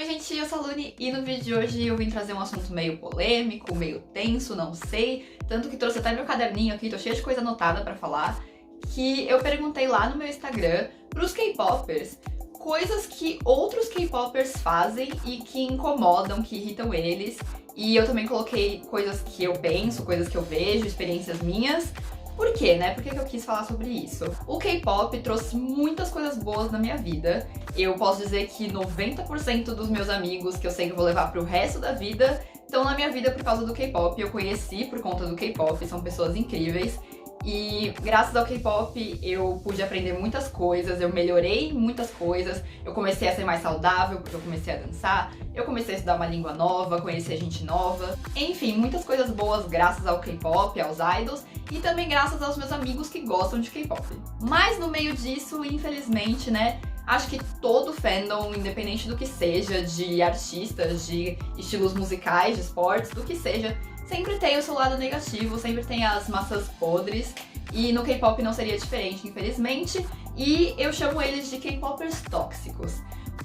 Oi gente, eu sou a Luni e no vídeo de hoje eu vim trazer um assunto meio polêmico, meio tenso, não sei. Tanto que trouxe até meu caderninho aqui, tô cheia de coisa anotada pra falar. Que eu perguntei lá no meu Instagram pros K-popers coisas que outros K-popers fazem e que incomodam, que irritam eles. E eu também coloquei coisas que eu penso, coisas que eu vejo, experiências minhas. Por quê, né? Por que eu quis falar sobre isso? O K-pop trouxe muitas coisas boas na minha vida. Eu posso dizer que 90% dos meus amigos que eu sei que eu vou levar pro resto da vida estão na minha vida por causa do K-pop. Eu conheci por conta do K-pop, são pessoas incríveis. E graças ao K-pop eu pude aprender muitas coisas, eu melhorei muitas coisas, eu comecei a ser mais saudável porque eu comecei a dançar, eu comecei a estudar uma língua nova, conhecer gente nova, enfim, muitas coisas boas graças ao K-pop, aos idols e também graças aos meus amigos que gostam de K-pop. Mas no meio disso, infelizmente, né, acho que todo fandom, independente do que seja, de artistas, de estilos musicais, de esportes, do que seja, sempre tem o seu lado negativo, sempre tem as maçãs podres, e no K-pop não seria diferente, infelizmente, e eu chamo eles de K-popers tóxicos.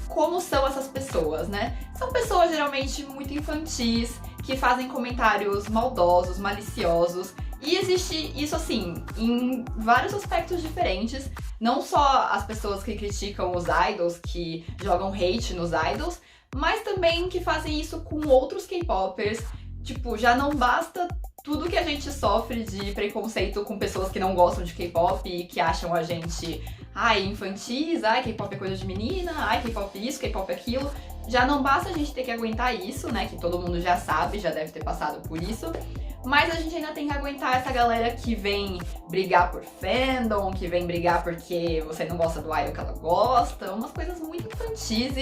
Como são essas pessoas, né? São pessoas geralmente muito infantis, que fazem comentários maldosos, maliciosos, e existe isso assim, em vários aspectos diferentes, não só as pessoas que criticam os idols, que jogam hate nos idols, mas também que fazem isso com outros K-popers. Tipo, já não basta tudo que a gente sofre de preconceito com pessoas que não gostam de K-pop e que acham a gente, infantis, K-pop é coisa de menina, K-pop isso, K-pop aquilo. Já não basta a gente ter que aguentar isso, né, que todo mundo já sabe, já deve ter passado por isso. Mas a gente ainda tem que aguentar essa galera que vem brigar por fandom, que vem brigar porque você não gosta do idol que ela gosta, umas coisas muito infantis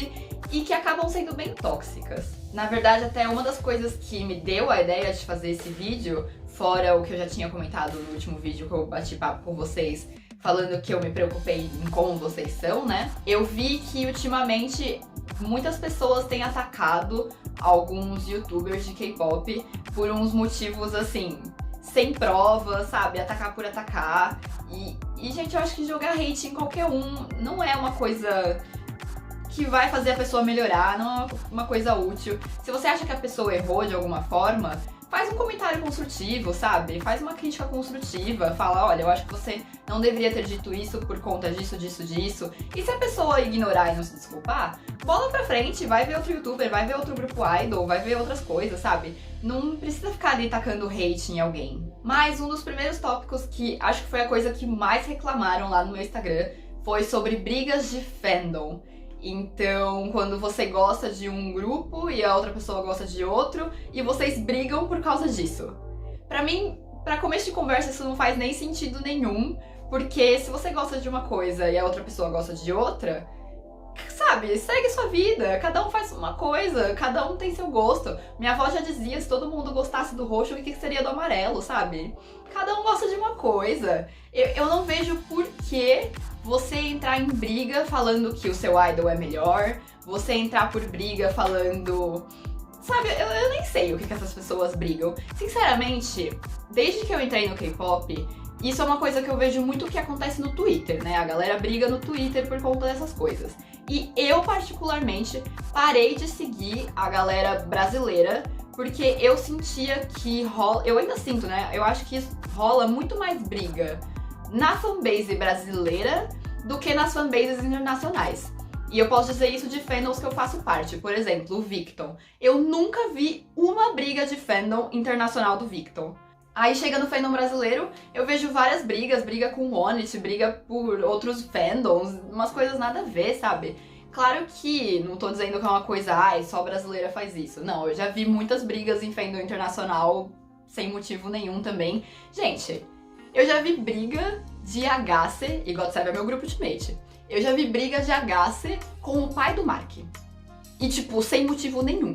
e que acabam sendo bem tóxicas. Na verdade, até uma das coisas que me deu a ideia de fazer esse vídeo, fora o que eu já tinha comentado no último vídeo que eu bati papo com vocês, falando que eu me preocupei em como vocês são, né? Eu vi que ultimamente muitas pessoas têm atacado alguns youtubers de K-pop por uns motivos assim, sem prova, sabe? Atacar por atacar. E gente, eu acho que jogar hate em qualquer um não é uma coisa que vai fazer a pessoa melhorar, não é uma coisa útil. Se você acha que a pessoa errou de alguma forma, faz um comentário construtivo, sabe? Faz uma crítica construtiva, fala, olha, eu acho que você não deveria ter dito isso por conta disso, disso, disso. E se a pessoa ignorar e não se desculpar, bola pra frente, vai ver outro youtuber, vai ver outro grupo idol, vai ver outras coisas, sabe? Não precisa ficar ali tacando hate em alguém. Mas um dos primeiros tópicos que acho que foi a coisa que mais reclamaram lá no meu Instagram foi sobre brigas de fandom. Então, quando você gosta de um grupo e a outra pessoa gosta de outro, e vocês brigam por causa disso. Pra mim, pra começo de conversa, isso não faz nem sentido nenhum, porque se você gosta de uma coisa e a outra pessoa gosta de outra, sabe, segue sua vida, cada um faz uma coisa, cada um tem seu gosto. Minha avó já dizia, se todo mundo gostasse do roxo, o que seria do amarelo, sabe? Cada um gosta de uma coisa. Eu não vejo por que você entrar em briga falando que o seu idol é melhor, você entrar por briga falando... Sabe, eu nem sei o que essas pessoas brigam. Sinceramente, desde que eu entrei no K-pop, isso é uma coisa que eu vejo muito que acontece no Twitter, né? A galera briga no Twitter por conta dessas coisas. E eu, particularmente, parei de seguir a galera brasileira porque eu sentia que rola... Eu ainda sinto, né? Eu acho que rola muito mais briga na fanbase brasileira do que nas fanbases internacionais. E eu posso dizer isso de fandoms que eu faço parte. Por exemplo, o Victon. Eu nunca vi uma briga de fandom internacional do Victon. Aí chega no fandom brasileiro, eu vejo várias brigas, briga com o Onit, briga por outros fandoms, umas coisas nada a ver, sabe? Claro que não tô dizendo que é uma coisa, só brasileira faz isso. Não, eu já vi muitas brigas em fandom internacional sem motivo nenhum também. Gente, eu já vi briga de Agace, e God Save é meu grupo de mate. Eu já vi briga de Agace com o pai do Mark. E tipo, sem motivo nenhum.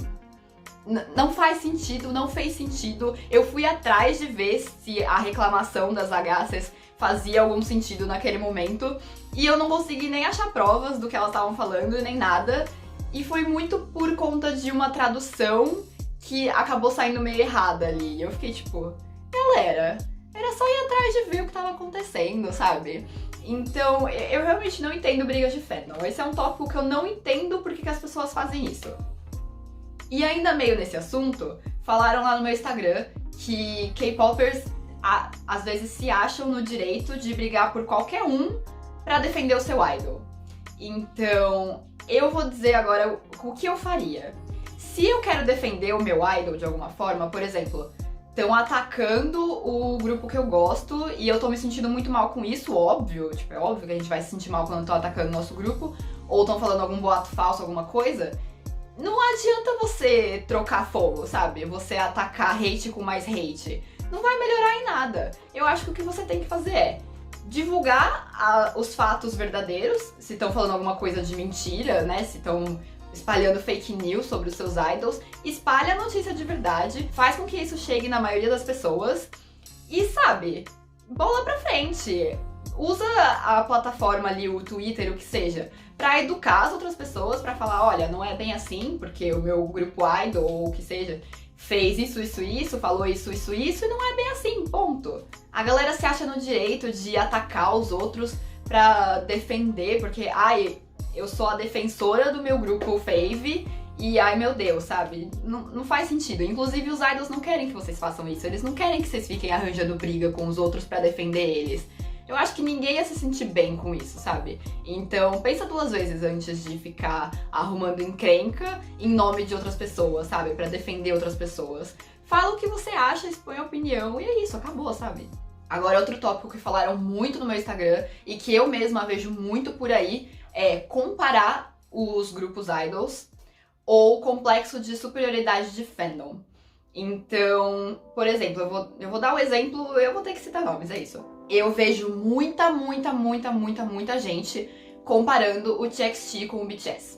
Não faz sentido, não fez sentido. Eu fui atrás de ver se a reclamação das Agaces fazia algum sentido naquele momento. E eu não consegui nem achar provas do que elas estavam falando, nem nada. E foi muito por conta de uma tradução que acabou saindo meio errada ali. Eu fiquei tipo, galera, era só ir atrás de ver o que tava acontecendo, sabe? Então, eu realmente não entendo brigas de fandom. Esse é um tópico que eu não entendo porque que as pessoas fazem isso. E ainda meio nesse assunto, falaram lá no meu Instagram que K-popers às vezes se acham no direito de brigar por qualquer um pra defender o seu idol. Então, eu vou dizer agora o que eu faria. Se eu quero defender o meu idol de alguma forma, por exemplo, estão atacando o grupo que eu gosto e eu tô me sentindo muito mal com isso, óbvio. Tipo, é óbvio que a gente vai se sentir mal quando estão atacando o nosso grupo, ou estão falando algum boato falso, alguma coisa. Não adianta você trocar fogo, sabe? Você atacar hate com mais hate. Não vai melhorar em nada. Eu acho que o que você tem que fazer é divulgar os fatos verdadeiros, se estão falando alguma coisa de mentira, né? Se estão espalhando fake news sobre os seus idols, espalha a notícia de verdade, faz com que isso chegue na maioria das pessoas e, sabe, bola pra frente. Usa a plataforma ali, o Twitter, o que seja, pra educar as outras pessoas, pra falar, olha, não é bem assim, porque o meu grupo idol, ou o que seja, fez isso, falou isso, e não é bem assim, ponto. A galera se acha no direito de atacar os outros pra defender, porque, eu sou a defensora do meu grupo fave e, ai meu Deus, sabe? Não faz sentido. Inclusive, os idols não querem que vocês façam isso. Eles não querem que vocês fiquem arranjando briga com os outros pra defender eles. Eu acho que ninguém ia se sentir bem com isso, sabe? Então, pensa duas vezes antes de ficar arrumando encrenca em nome de outras pessoas, sabe? Pra defender outras pessoas. Fala o que você acha, expõe a opinião e é isso, acabou, sabe? Agora, outro tópico que falaram muito no meu Instagram e que eu mesma vejo muito por aí é comparar os grupos idols ou complexo de superioridade de fandom. Então, por exemplo, eu vou dar um exemplo, eu vou ter que citar nomes, é isso. Eu vejo muita gente comparando o TXT com o BTS.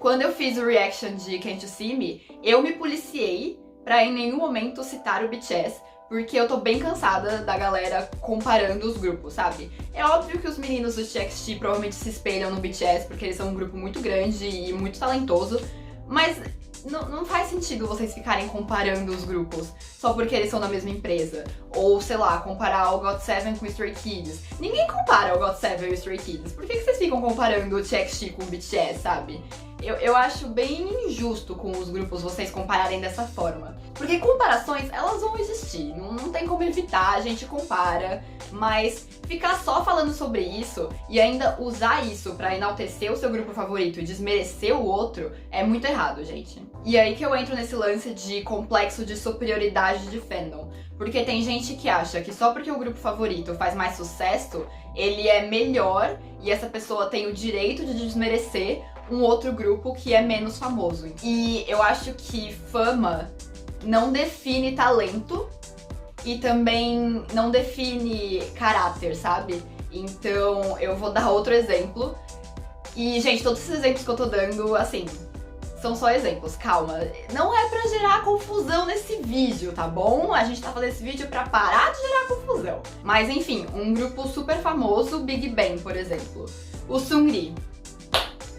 Quando eu fiz o reaction de Can't You See Me, eu me policiei pra em nenhum momento citar o BTS, porque eu tô bem cansada da galera comparando os grupos, sabe? É óbvio que os meninos do TXT provavelmente se espelham no BTS, porque eles são um grupo muito grande e muito talentoso, mas não faz sentido vocês ficarem comparando os grupos só porque eles são da mesma empresa. Ou, sei lá, comparar o GOT7 com o Stray Kids. Ninguém compara o GOT7 e o Stray Kids. Por que vocês ficam comparando o TXT com o BTS, sabe? Eu acho bem injusto com os grupos vocês compararem dessa forma. Porque comparações, elas vão existir. Não tem como evitar, a gente compara. Mas ficar só falando sobre isso e ainda usar isso pra enaltecer o seu grupo favorito e desmerecer o outro é muito errado, gente. E aí que eu entro nesse lance de complexo de superioridade de fandom. Porque tem gente que acha que só porque o grupo favorito faz mais sucesso, ele é melhor e essa pessoa tem o direito de desmerecer um outro grupo que é menos famoso. E eu acho que fama não define talento e também não define caráter, sabe? Então eu vou dar outro exemplo. E, gente, todos esses exemplos que eu tô dando, assim, são só exemplos, calma. Não é pra gerar confusão nesse vídeo, tá bom? A gente tá fazendo esse vídeo pra parar de gerar confusão. Mas, enfim, um grupo super famoso, Big Bang, por exemplo. O Seungri.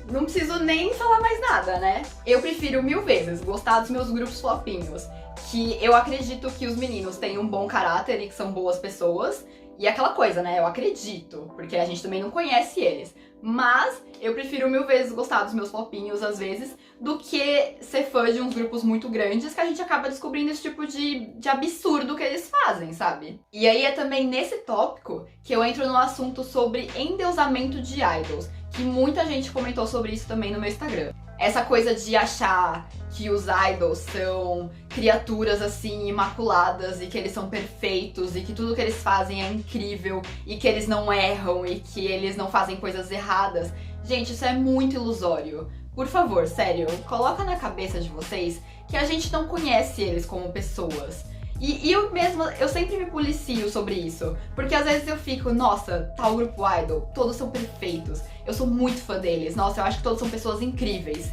Não preciso nem falar mais nada, né? Eu prefiro 1000 vezes gostar dos meus grupos flopinhos, que eu acredito que os meninos têm um bom caráter e que são boas pessoas. E aquela coisa, né? Eu acredito, porque a gente também não conhece eles. Mas eu prefiro 1000 vezes gostar dos meus flopinhos, às vezes, do que ser fã de uns grupos muito grandes que a gente acaba descobrindo esse tipo de absurdo que eles fazem, sabe? E aí é também nesse tópico que eu entro no assunto sobre endeusamento de idols, que muita gente comentou sobre isso também no meu Instagram. Essa coisa de achar que os idols são criaturas assim imaculadas e que eles são perfeitos e que tudo que eles fazem é incrível e que eles não erram e que eles não fazem coisas erradas. Gente, isso é muito ilusório. Por favor, sério, coloca na cabeça de vocês que a gente não conhece eles como pessoas. E eu mesma, eu sempre me policio sobre isso, porque às vezes eu fico, nossa, tal grupo idol, todos são perfeitos, eu sou muito fã deles, nossa, eu acho que todos são pessoas incríveis.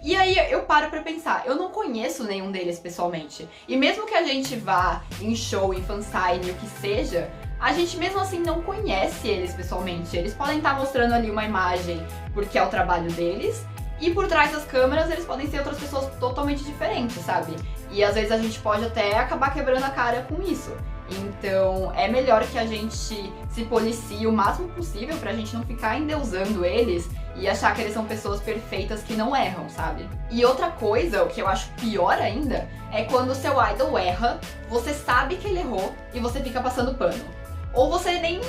E aí eu paro pra pensar, eu não conheço nenhum deles pessoalmente, e mesmo que a gente vá em show, em fansign, o que seja, a gente mesmo assim não conhece eles pessoalmente. Eles podem estar mostrando ali uma imagem porque é o trabalho deles, e por trás das câmeras eles podem ser outras pessoas totalmente diferentes, sabe? E às vezes a gente pode até acabar quebrando a cara com isso. Então é melhor que a gente se policie o máximo possível pra gente não ficar endeusando eles e achar que eles são pessoas perfeitas que não erram, sabe? E outra coisa, o que eu acho pior ainda, é quando o seu idol erra, você sabe que ele errou e você fica passando pano. Ou você nem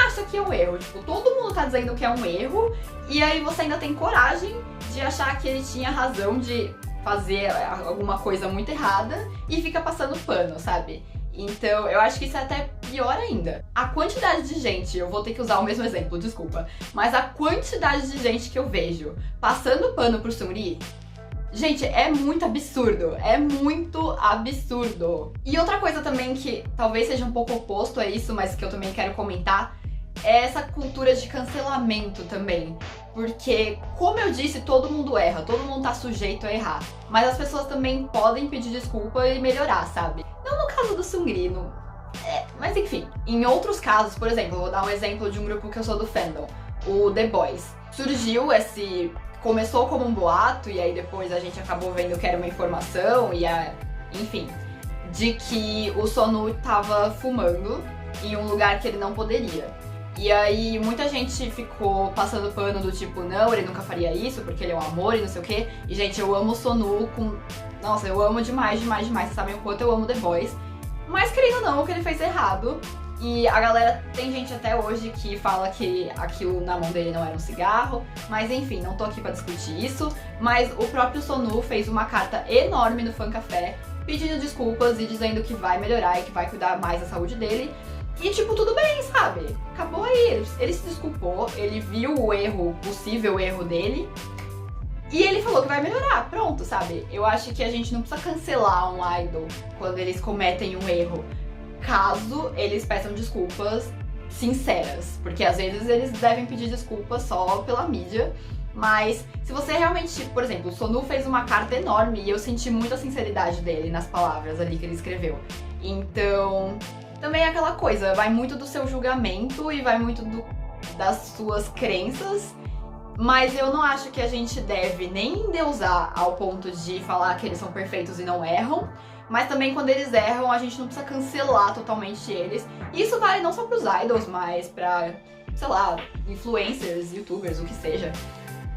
acha que é um erro, tipo, todo mundo tá dizendo que é um erro, e aí você ainda tem coragem de achar que ele tinha razão de fazer alguma coisa muito errada e fica passando pano, sabe? Então, eu acho que isso é até pior ainda. A quantidade de gente, eu vou ter que usar o mesmo exemplo, desculpa, mas a quantidade de gente que eu vejo passando pano pro Seungri, gente, é muito absurdo. É muito absurdo. E outra coisa também que talvez seja um pouco oposto a isso, mas que eu também quero comentar, é essa cultura de cancelamento também. Porque, como eu disse, todo mundo erra, todo mundo tá sujeito a errar. Mas as pessoas também podem pedir desculpa e melhorar, sabe? Não no caso do Seungri, mas enfim. Em outros casos, por exemplo, eu vou dar um exemplo de um grupo que eu sou do fandom, o The Boys. Surgiu começou como um boato e aí depois a gente acabou vendo que era uma informação enfim, de que o Sonu tava fumando em um lugar que ele não poderia. E aí muita gente ficou passando pano do tipo, não, ele nunca faria isso porque ele é um amor e não sei o quê. E gente, eu amo o Sonu nossa, eu amo demais, demais, demais. Vocês sabem o quanto eu amo The Boys. Mas querendo ou não, o que ele fez é errado. E a galera, tem gente até hoje que fala que aquilo na mão dele não era um cigarro, mas enfim, não tô aqui pra discutir isso. Mas o próprio Sonu fez uma carta enorme no Fan Café, pedindo desculpas e dizendo que vai melhorar e que vai cuidar mais da saúde dele. E tipo, tudo bem, sabe? Acabou aí, ele se desculpou, ele viu o possível erro dele, e ele falou que vai melhorar, pronto, sabe? Eu acho que a gente não precisa cancelar um idol quando eles cometem um erro, caso eles peçam desculpas sinceras, porque às vezes eles devem pedir desculpas só pela mídia, mas se você realmente, por exemplo, o Sonu fez uma carta enorme e eu senti muita sinceridade dele nas palavras ali que ele escreveu, então também é aquela coisa, vai muito do seu julgamento e vai muito das suas crenças, mas eu não acho que a gente deve nem endeusar ao ponto de falar que eles são perfeitos e não erram, mas também quando eles erram, a gente não precisa cancelar totalmente eles. E isso vale não só pros idols, mas pra, sei lá, influencers, youtubers, o que seja.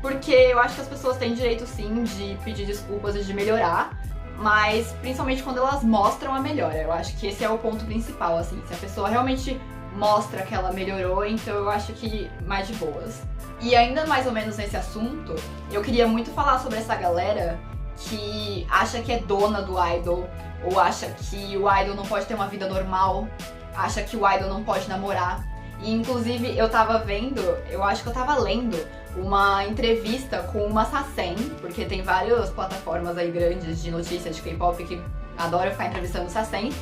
Porque eu acho que as pessoas têm direito sim de pedir desculpas e de melhorar, mas principalmente quando elas mostram a melhora. Eu acho que esse é o ponto principal, assim. Se a pessoa realmente mostra que ela melhorou, então eu acho que mais de boas. E ainda mais ou menos nesse assunto, eu queria muito falar sobre essa galera que acha que é dona do idol, ou acha que o idol não pode ter uma vida normal, acha que o idol não pode namorar. E inclusive eu tava vendo, eu acho que eu tava lendo uma entrevista com uma Sasen, porque tem várias plataformas aí grandes de notícias de K-pop que adoram ficar entrevistando Sasen.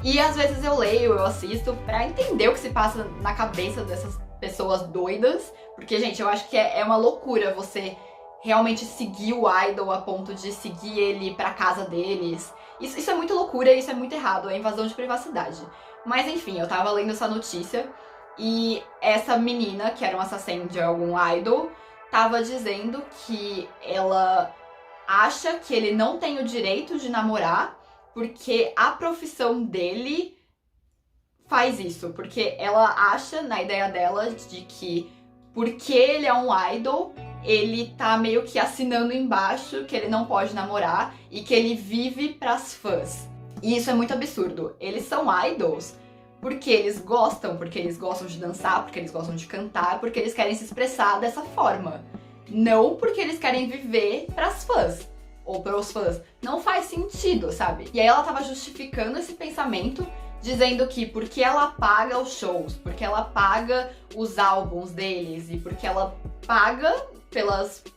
E às vezes eu leio, eu assisto pra entender o que se passa na cabeça dessas pessoas doidas. Porque, gente, eu acho que é uma loucura você realmente seguir o idol a ponto de seguir ele pra casa deles. Isso é muito loucura, isso é muito errado, é invasão de privacidade. Mas enfim, eu tava lendo essa notícia e essa menina, que era uma assassin de algum idol, tava dizendo que ela acha que ele não tem o direito de namorar porque a profissão dele faz isso. Porque ela acha, na ideia dela, de que porque ele é um idol, ele tá meio que assinando embaixo que ele não pode namorar e que ele vive pras fãs. E isso é muito absurdo. Eles são idols porque eles gostam de dançar, porque eles gostam de cantar, porque eles querem se expressar dessa forma. Não porque eles querem viver pras fãs ou pros fãs. Não faz sentido, sabe? E aí ela tava justificando esse pensamento, dizendo que porque ela paga os shows, porque ela paga os álbuns deles e porque ela paga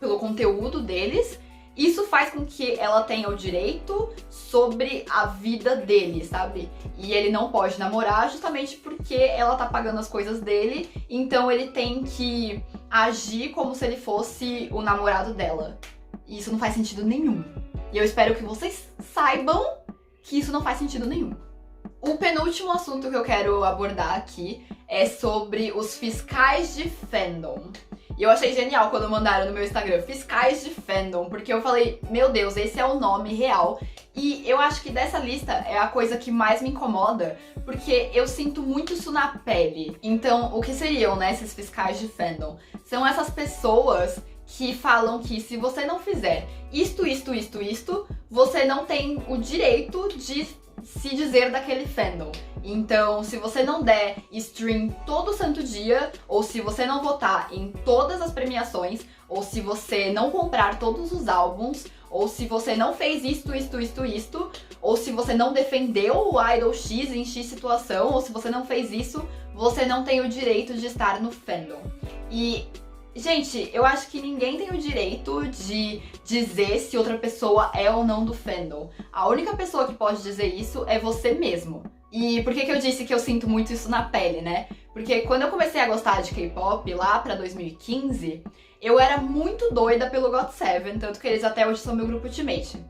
pelo conteúdo deles, isso faz com que ela tenha o direito sobre a vida dele, sabe? E ele não pode namorar justamente porque ela tá pagando as coisas dele, então ele tem que agir como se ele fosse o namorado dela. E isso não faz sentido nenhum. E eu espero que vocês saibam que isso não faz sentido nenhum. O penúltimo assunto que eu quero abordar aqui é sobre os fiscais de fandom. E eu achei genial quando mandaram no meu Instagram, fiscais de fandom, porque eu falei, meu Deus, esse é o nome real. E eu acho que dessa lista é a coisa que mais me incomoda, porque eu sinto muito isso na pele. Então, o que seriam, né, esses fiscais de fandom? São essas pessoas que falam que se você não fizer isto, você não tem o direito de se dizer daquele fandom. Então, se você não der stream todo santo dia, ou se você não votar em todas as premiações, ou se você não comprar todos os álbuns, ou se você não fez isto, ou se você não defendeu o idol X em X situação, ou se você não fez isso, você não tem o direito de estar no fandom. E, gente, eu acho que ninguém tem o direito de dizer se outra pessoa é ou não do fandom. A única pessoa que pode dizer isso é você mesmo. E por que eu disse que eu sinto muito isso na pele, né? Porque quando eu comecei a gostar de K-pop, lá pra 2015, eu era muito doida pelo GOT7, tanto que eles até hoje são meu grupo ultimate.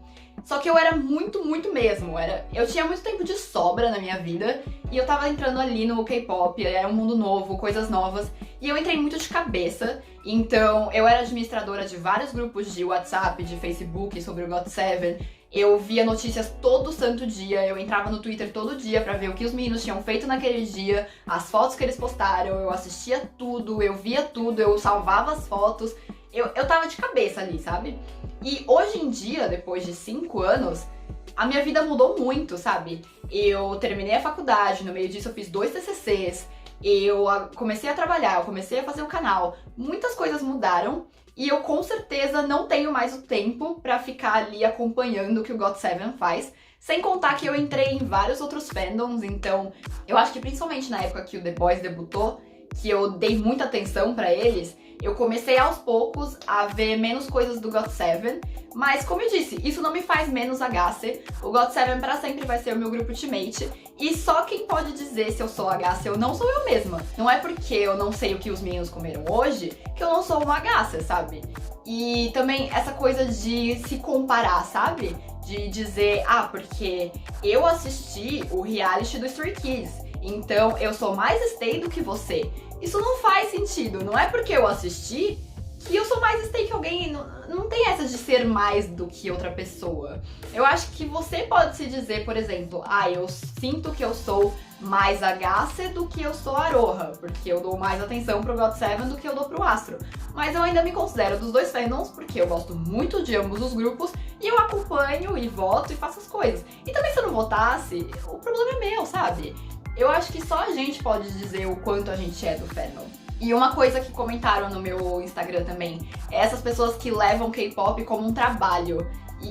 Só que eu era muito mesmo. Eu tinha muito tempo de sobra na minha vida e eu tava entrando ali no K-pop, era um mundo novo, coisas novas. E eu entrei muito de cabeça, então eu era administradora de vários grupos de WhatsApp, de Facebook sobre o GOT7. Eu via notícias todo santo dia, eu entrava no Twitter todo dia pra ver o que os meninos tinham feito naquele dia, as fotos que eles postaram, eu assistia tudo, eu via tudo, eu salvava as fotos. Eu tava de cabeça ali, sabe? E hoje em dia, depois de 5 anos, a minha vida mudou muito, sabe? Eu terminei a faculdade, no meio disso eu fiz 2 TCCs, eu comecei a trabalhar, eu comecei a fazer o canal, muitas coisas mudaram e eu com certeza não tenho mais o tempo pra ficar ali acompanhando o que o GOT7 faz, sem contar que eu entrei em vários outros fandoms, então eu acho que principalmente na época que o The Boys debutou, que eu dei muita atenção pra eles, eu comecei aos poucos a ver menos coisas do GOT7, mas como eu disse, isso não me faz menos a Gasse. O GOT7 pra sempre vai ser o meu grupo ultimate, e só quem pode dizer se eu sou a Gasse ou não sou eu mesma. Não é porque eu não sei o que os meninos comeram hoje que eu não sou uma Gasse, sabe? E também essa coisa de se comparar, sabe? De dizer, porque eu assisti o reality do Stray Kids, então eu sou mais stay do que você. Isso não faz sentido, não é porque eu assisti que eu sou mais stay que alguém, não tem essa de ser mais do que outra pessoa. Eu acho que você pode se dizer, por exemplo, eu sinto que eu sou mais a Gasse do que eu sou a Aroha, porque eu dou mais atenção pro GOT7 do que eu dou pro Astro. Mas eu ainda me considero dos dois fandoms, porque eu gosto muito de ambos os grupos, e eu acompanho e voto e faço as coisas. E também se eu não votasse, o problema é meu, sabe? Eu acho que só a gente pode dizer o quanto a gente é do fandom. E uma coisa que comentaram no meu Instagram também é essas pessoas que levam K-pop como um trabalho.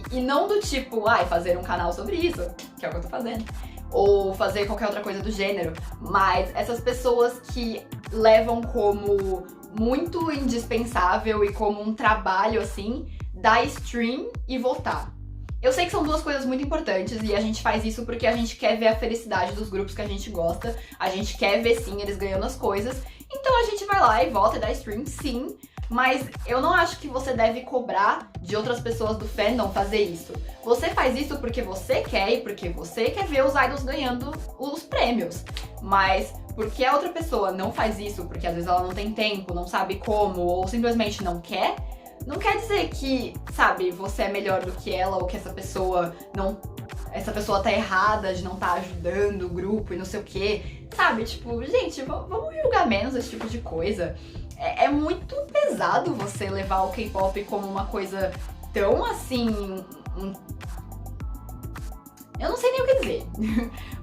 E não do tipo, fazer um canal sobre isso, que é o que eu tô fazendo, ou fazer qualquer outra coisa do gênero, mas essas pessoas que levam como muito indispensável e como um trabalho, assim, dar stream e votar. Eu sei que são duas coisas muito importantes e a gente faz isso porque a gente quer ver a felicidade dos grupos que a gente gosta, a gente quer ver sim eles ganhando as coisas, então a gente vai lá e vota e dá stream sim, mas eu não acho que você deve cobrar de outras pessoas do fandom fazer isso. Você faz isso porque você quer e porque você quer ver os idols ganhando os prêmios, mas porque a outra pessoa não faz isso porque às vezes ela não tem tempo, não sabe como ou simplesmente não quer dizer que, sabe, você é melhor do que ela ou que essa pessoa tá errada de não tá ajudando o grupo e não sei o quê. Sabe, tipo, gente, vamos julgar menos esse tipo de coisa. É muito pesado você levar o K-pop como uma coisa tão assim... Eu não sei nem o que dizer.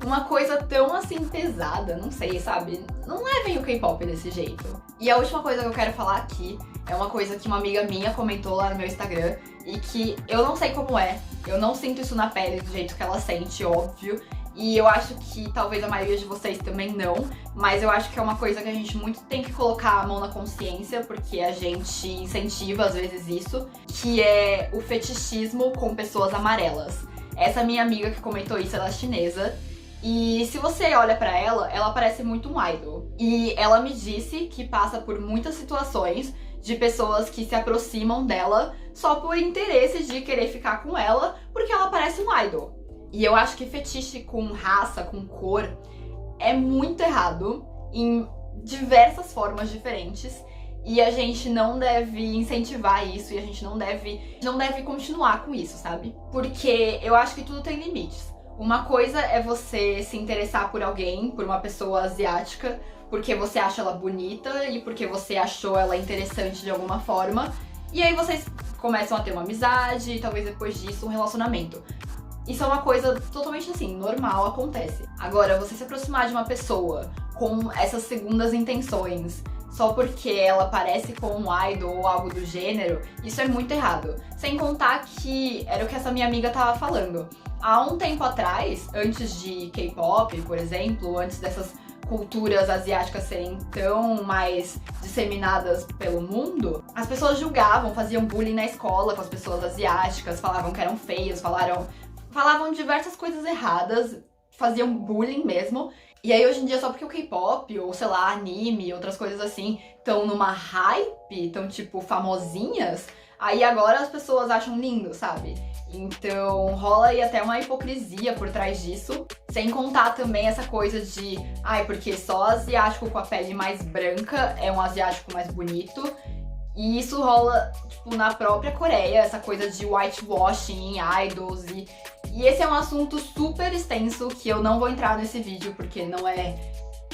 Uma coisa tão assim pesada, não sei, sabe? Não levem o K-pop desse jeito. E a última coisa que eu quero falar aqui é uma coisa que uma amiga minha comentou lá no meu Instagram e que eu não sei como é. Eu não sinto isso na pele do jeito que ela sente, óbvio. E eu acho que talvez a maioria de vocês também não, mas eu acho que é uma coisa que a gente muito tem que colocar a mão na consciência, porque a gente incentiva às vezes isso, que é o fetichismo com pessoas amarelas. Essa minha amiga que comentou isso, ela é chinesa, e se você olha pra ela, ela parece muito um idol. E ela me disse que passa por muitas situações de pessoas que se aproximam dela só por interesse de querer ficar com ela, porque ela parece um idol. E eu acho que fetiche com raça, com cor, é muito errado em diversas formas diferentes. e a gente não deve incentivar isso e a gente não deve continuar com isso, sabe? Porque eu acho que tudo tem limites. Uma coisa é você se interessar por alguém, por uma pessoa asiática, porque você acha ela bonita e porque você achou ela interessante de alguma forma. E aí vocês começam a ter uma amizade e talvez depois disso um relacionamento. Isso é uma coisa totalmente assim, normal, acontece. Agora, você se aproximar de uma pessoa com essas segundas intenções, só porque ela parece com um idol ou algo do gênero, isso é muito errado. Sem contar que era o que essa minha amiga tava falando. Há um tempo atrás, antes de K-pop, por exemplo, antes dessas culturas asiáticas serem tão mais disseminadas pelo mundo, as pessoas julgavam, faziam bullying na escola com as pessoas asiáticas, falavam que eram feios, falavam diversas coisas erradas, faziam bullying mesmo. E aí hoje em dia, só porque o K-pop, ou sei lá, anime, outras coisas assim, estão numa hype, estão tipo famosinhas, aí agora as pessoas acham lindo, sabe? Então rola aí até uma hipocrisia por trás disso, sem contar também essa coisa de porque só asiático com a pele mais branca é um asiático mais bonito. E isso rola, tipo, na própria Coreia, essa coisa de whitewashing em idols. E esse é um assunto super extenso que eu não vou entrar nesse vídeo, porque não é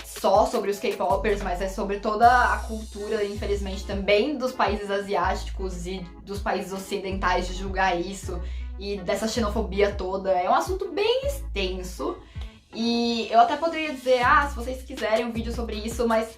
só sobre os K-popers, mas é sobre toda a cultura, infelizmente, também dos países asiáticos e dos países ocidentais de julgar isso e dessa xenofobia toda. É um assunto bem extenso. E eu até poderia dizer, se vocês quiserem um vídeo sobre isso, mas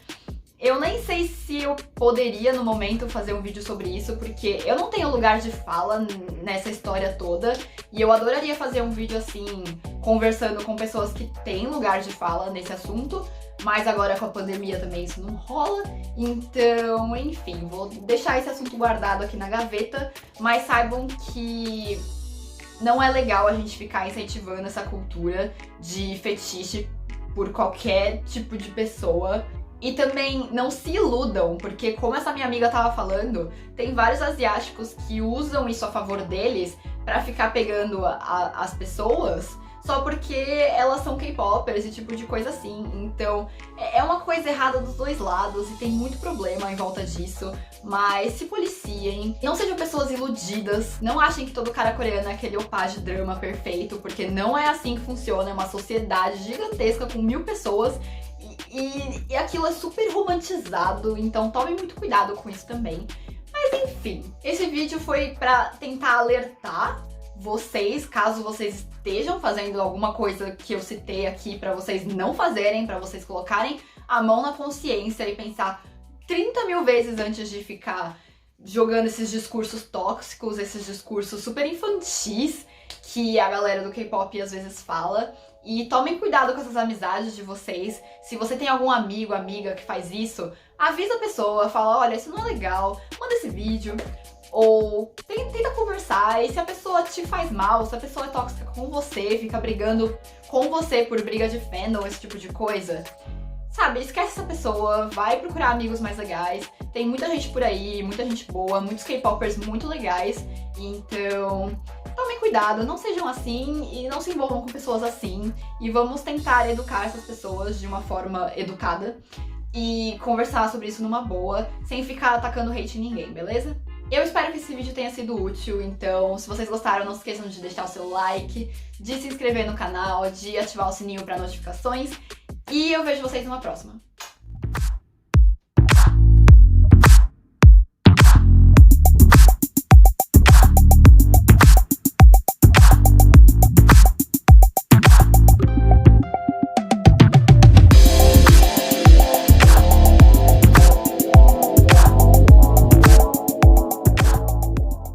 eu nem sei se eu poderia, no momento, fazer um vídeo sobre isso, porque eu não tenho lugar de fala nessa história toda, e eu adoraria fazer um vídeo assim, conversando com pessoas que têm lugar de fala nesse assunto, mas agora com a pandemia também isso não rola, então, enfim, vou deixar esse assunto guardado aqui na gaveta, mas saibam que não é legal a gente ficar incentivando essa cultura de fetiche por qualquer tipo de pessoa. E também não se iludam, porque como essa minha amiga tava falando, tem vários asiáticos que usam isso a favor deles pra ficar pegando as pessoas só porque elas são K-popers e tipo de coisa assim. Então é uma coisa errada dos dois lados e tem muito problema em volta disso, mas se policiem, não sejam pessoas iludidas, não achem que todo cara coreano é aquele opá de drama perfeito, porque não é assim que funciona, é uma sociedade gigantesca com 1000 pessoas. E aquilo é super romantizado, então tomem muito cuidado com isso também. Mas enfim, esse vídeo foi pra tentar alertar vocês, caso vocês estejam fazendo alguma coisa que eu citei aqui pra vocês não fazerem, pra vocês colocarem a mão na consciência e pensar 30 mil vezes antes de ficar jogando esses discursos tóxicos, esses discursos super infantis que a galera do K-pop às vezes fala. E tomem cuidado com essas amizades de vocês. Se você tem algum amigo, amiga que faz isso, avisa a pessoa, fala, olha, isso não é legal, manda esse vídeo. Ou tenta conversar, e se a pessoa te faz mal, se a pessoa é tóxica com você, fica brigando com você por briga de fandom, esse tipo de coisa, sabe, esquece essa pessoa, vai procurar amigos mais legais. Tem muita gente por aí, muita gente boa, muitos K-popers muito legais, então tomem cuidado, não sejam assim e não se envolvam com pessoas assim. E vamos tentar educar essas pessoas de uma forma educada e conversar sobre isso numa boa, sem ficar atacando hate em ninguém, beleza? Eu espero que esse vídeo tenha sido útil, então se vocês gostaram, não se esqueçam de deixar o seu like, de se inscrever no canal, de ativar o sininho para notificações, e eu vejo vocês numa próxima.